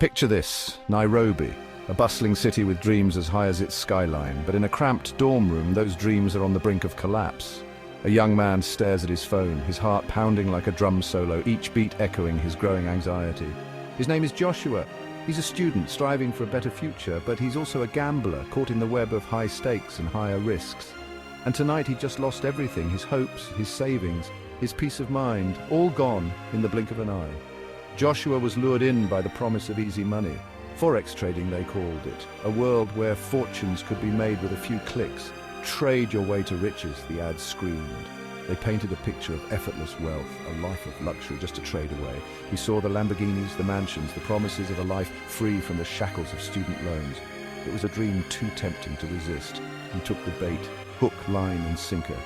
Picture this, Nairobi, a bustling city with dreams as high as its skyline, but in a cramped dorm room, those dreams are on the brink of collapse. A young man stares at his phone, his heart pounding like a drum solo, each beat echoing his growing anxiety. His name is Joshua. He's a student striving for a better future, but he's also a gambler caught in the web of high stakes and higher risks. And tonight he just lost everything, his hopes, his savings, his peace of mind, all gone in the blink of an eye. Joshua was lured in by the promise of easy money. Forex trading, they called it, a world where fortunes could be made with a few clicks. Trade your way to riches, the ads screamed. They painted a picture of effortless wealth, a life of luxury just to trade away. He saw the Lamborghinis, the mansions, the promises of a life free from the shackles of student loans. It was a dream too tempting to resist. He took the bait, hook, line and sinker.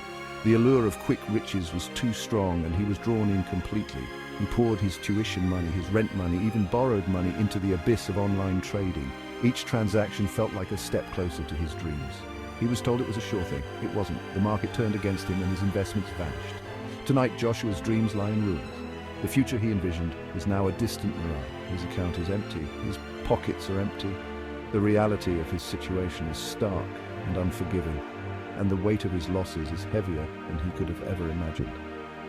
The allure of quick riches was too strong and he was drawn in completely. He poured his tuition money, his rent money, even borrowed money into the abyss of online trading. Each transaction felt like a step closer to his dreams. He was told it was a sure thing. It wasn't. The market turned against him and his investments vanished. Tonight, Joshua's dreams lie in ruins. The future he envisioned is now a distant mirage. His account is empty. His pockets are empty. The reality of his situation is stark and unforgiving, and the weight of his losses is heavier than he could have ever imagined.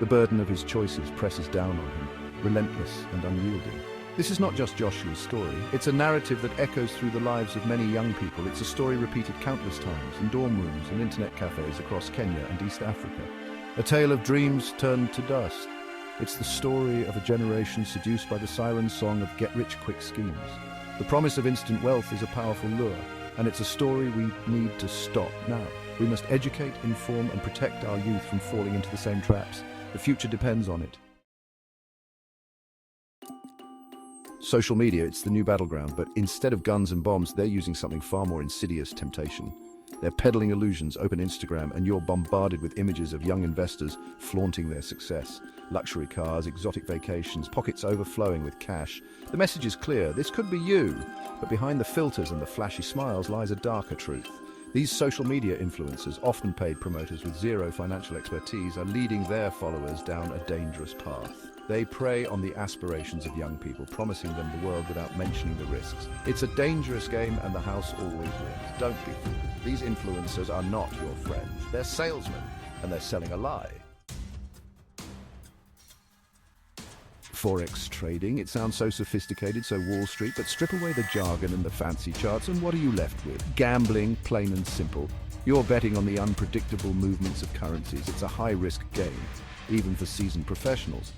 The burden of his choices presses down on him, relentless and unyielding. This is not just Joshua's story. It's a narrative that echoes through the lives of many young people. It's a story repeated countless times in dorm rooms and internet cafes across Kenya and East Africa. A tale of dreams turned to dust. It's the story of a generation seduced by the siren song of get-rich-quick schemes. The promise of instant wealth is a powerful lure, and it's a story we need to stop now. We must educate, inform, and protect our youth from falling into the same traps. The future depends on it. Social media, it's the new battleground, but instead of guns and bombs, they're using something far more insidious: temptation. They're peddling illusions. Open Instagram and you're bombarded with images of young investors flaunting their success. Luxury cars, exotic vacations, pockets overflowing with cash. The message is clear: this could be you. But behind the filters and the flashy smiles lies a darker truth. These social media influencers, often paid promoters with zero financial expertise, are leading their followers down a dangerous path. They prey on the aspirations of young people, promising them the world without mentioning the risks. It's a dangerous game and the house always wins. Don't be fooled. These influencers are not your friends. They're salesmen, and they're selling a lie. Forex trading, it sounds so sophisticated, so Wall Street, but strip away the jargon and the fancy charts and what are you left with? Gambling, plain and simple. You're betting on the unpredictable movements of currencies. It's a high-risk game, even for seasoned professionals.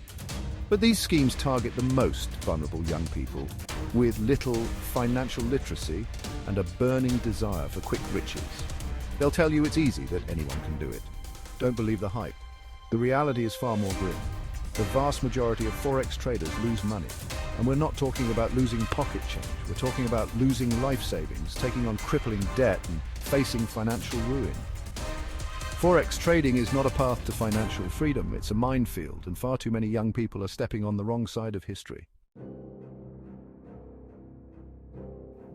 But these schemes target the most vulnerable young people with little financial literacy and a burning desire for quick riches. They'll tell you it's easy, that anyone can do it. Don't believe the hype. The reality is far more grim. The vast majority of Forex traders lose money. And we're not talking about losing pocket change. We're talking about losing life savings, taking on crippling debt and facing financial ruin. Forex trading is not a path to financial freedom. It's a minefield, and far too many young people are stepping on the wrong side of history.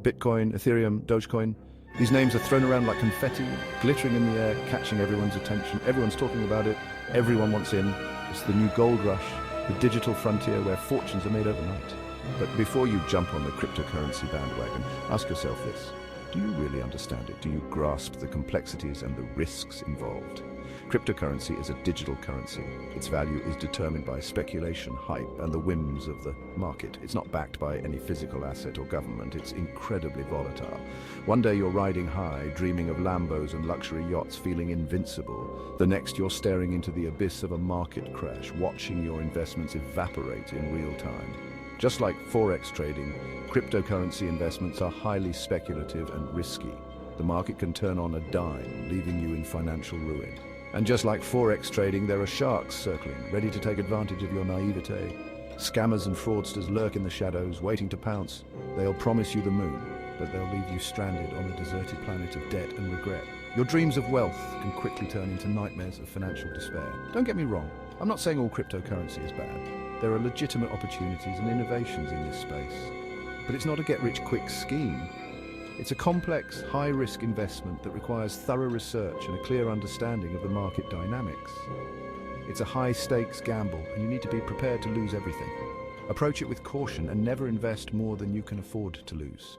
Bitcoin, Ethereum, Dogecoin. These names are thrown around like confetti, glittering in the air, catching everyone's attention. Everyone's talking about it. Everyone wants in. It's the new gold rush, the digital frontier where fortunes are made overnight. But before you jump on the cryptocurrency bandwagon, ask yourself this. Do you really understand it? Do you grasp the complexities and the risks involved? Cryptocurrency is a digital currency. Its value is determined by speculation, hype, and the whims of the market. It's not backed by any physical asset or government. It's incredibly volatile. One day you're riding high, dreaming of Lambos and luxury yachts, feeling invincible. The next you're staring into the abyss of a market crash, watching your investments evaporate in real time. Just like Forex trading, cryptocurrency investments are highly speculative and risky. The market can turn on a dime, leaving you in financial ruin. And just like Forex trading, there are sharks circling, ready to take advantage of your naivete. Scammers and fraudsters lurk in the shadows, waiting to pounce. They'll promise you the moon, but they'll leave you stranded on a deserted planet of debt and regret. Your dreams of wealth can quickly turn into nightmares of financial despair. Don't get me wrong, I'm not saying all cryptocurrency is bad. There are legitimate opportunities and innovations in this space. But it's not a get-rich-quick scheme. It's a complex, high-risk investment that requires thorough research and a clear understanding of the market dynamics. It's a high-stakes gamble, and you need to be prepared to lose everything. Approach it with caution and never invest more than you can afford to lose.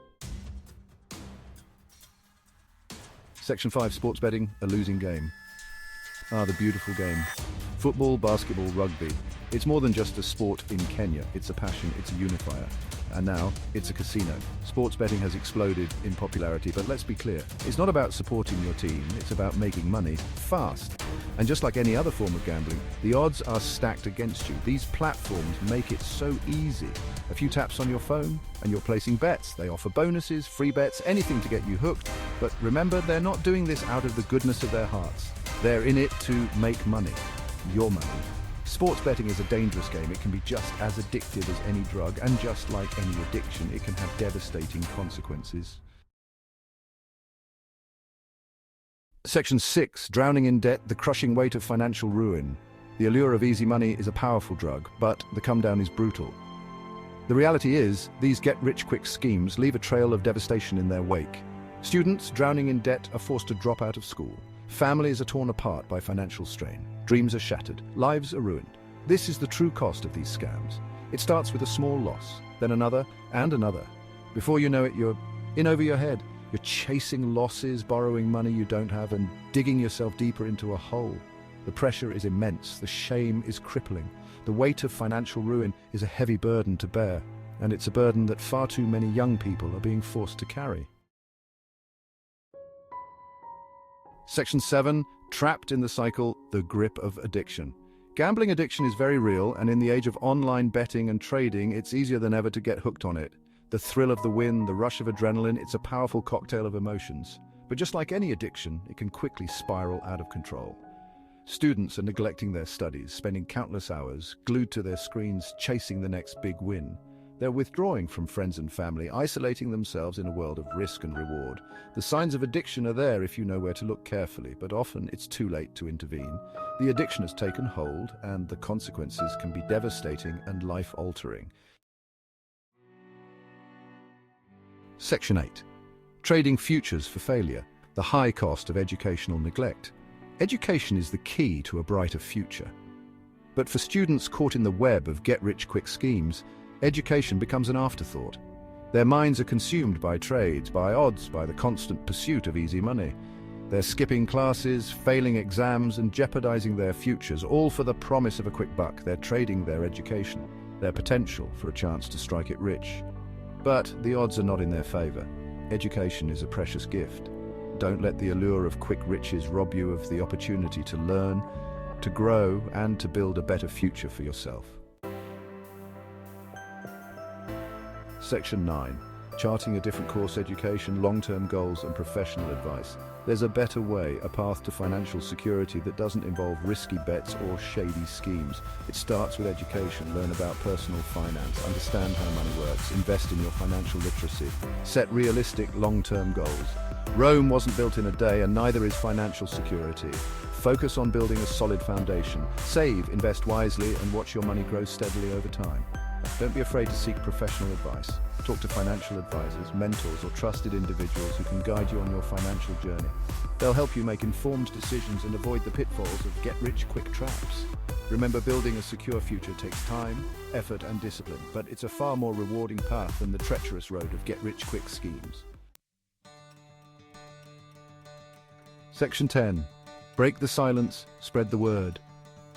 Section 5, sports betting, a losing game. Ah, the beautiful game. Football, basketball, rugby. It's more than just a sport in Kenya. It's a passion, it's a unifier. And now, it's a casino. Sports betting has exploded in popularity, but let's be clear. It's not about supporting your team, it's about making money fast. And just like any other form of gambling, the odds are stacked against you. These platforms make it so easy. A few taps on your phone, and you're placing bets. They offer bonuses, free bets, anything to get you hooked. But remember, they're not doing this out of the goodness of their hearts. They're in it to make money. Your money. Sports betting is a dangerous game. It can be just as addictive as any drug, and just like any addiction, it can have devastating consequences. Section 6, drowning in debt, the crushing weight of financial ruin. The allure of easy money is a powerful drug, but the come down is brutal. The reality is, these get-rich-quick schemes leave a trail of devastation in their wake. Students drowning in debt are forced to drop out of school. Families are torn apart by financial strain. Dreams are shattered. Lives are ruined. This is the true cost of these scams. It starts with a small loss, then another and another. Before you know it, you're in over your head. You're chasing losses, borrowing money you don't have, and digging yourself deeper into a hole. The pressure is immense. The shame is crippling. The weight of financial ruin is a heavy burden to bear, and it's a burden that far too many young people are being forced to carry. Section 7, trapped in the cycle, the grip of addiction. Gambling addiction is very real, and in the age of online betting and trading, it's easier than ever to get hooked on it. The thrill of the win, the rush of adrenaline, it's a powerful cocktail of emotions. But just like any addiction, it can quickly spiral out of control. Students are neglecting their studies, spending countless hours glued to their screens, chasing the next big win. They're withdrawing from friends and family, isolating themselves in a world of risk and reward. The signs of addiction are there if you know where to look carefully, but often it's too late to intervene. The addiction has taken hold, and the consequences can be devastating and life-altering. Section 8. Trading futures for failure, the high cost of educational neglect. Education is the key to a brighter future. But for students caught in the web of get-rich-quick schemes, education becomes an afterthought. Their minds are consumed by trades, by odds, by the constant pursuit of easy money. They're skipping classes, failing exams, and jeopardizing their futures, all for the promise of a quick buck. They're trading their education, their potential for a chance to strike it rich. But the odds are not in their favor. Education is a precious gift. Don't let the allure of quick riches rob you of the opportunity to learn, to grow, and to build a better future for yourself. Section 9. Charting a different course, education, long-term goals, and professional advice. There's a better way, a path to financial security that doesn't involve risky bets or shady schemes. It starts with education. Learn about personal finance, understand how money works, invest in your financial literacy, set realistic long-term goals. Rome wasn't built in a day, and neither is financial security. Focus on building a solid foundation. Save, invest wisely, and watch your money grow steadily over time. Don't be afraid to seek professional advice. Talk to financial advisors, mentors, or trusted individuals who can guide you on your financial journey. They'll help you make informed decisions and avoid the pitfalls of get-rich-quick traps. Remember, building a secure future takes time, effort, and discipline, but it's a far more rewarding path than the treacherous road of get-rich-quick schemes. Section 10. Break the silence, spread the word.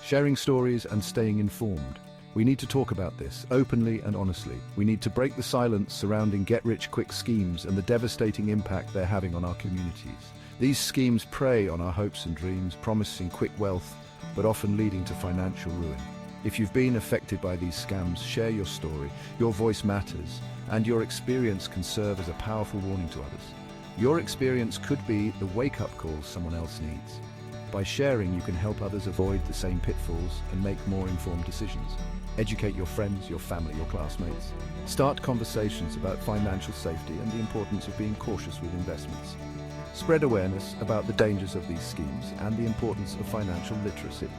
Sharing stories and staying informed. We need to talk about this, openly and honestly. We need to break the silence surrounding get-rich-quick schemes and the devastating impact they're having on our communities. These schemes prey on our hopes and dreams, promising quick wealth, but often leading to financial ruin. If you've been affected by these scams, share your story. Your voice matters, and your experience can serve as a powerful warning to others. Your experience could be the wake-up call someone else needs. By sharing, you can help others avoid the same pitfalls and make more informed decisions. Educate your friends, your family, your classmates. Start conversations about financial safety and the importance of being cautious with investments. Spread awareness about the dangers of these schemes and the importance of financial literacy.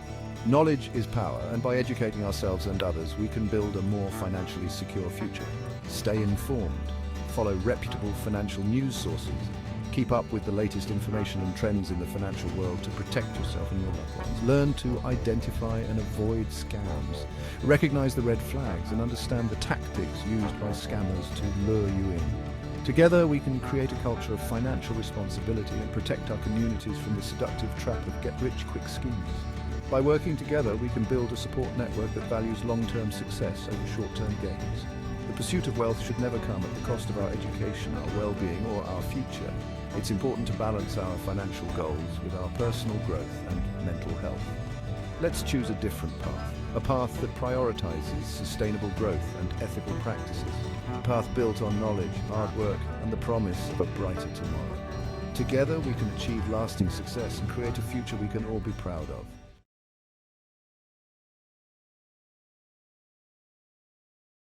Knowledge is power, and by educating ourselves and others, we can build a more financially secure future. Stay informed. Follow reputable financial news sources. Keep up with the latest information and trends in the financial world to protect yourself and your loved ones. Learn to identify and avoid scams. Recognize the red flags and understand the tactics used by scammers to lure you in. Together, we can create a culture of financial responsibility and protect our communities from the seductive trap of get-rich-quick schemes. By working together, we can build a support network that values long-term success over short-term gains. The pursuit of wealth should never come at the cost of our education, our well-being, or our future. It's important to balance our financial goals with our personal growth and mental health. Let's choose a different path, a path that prioritizes sustainable growth and ethical practices, a path built on knowledge, hard work, and the promise of a brighter tomorrow. Together, we can achieve lasting success and create a future we can all be proud of.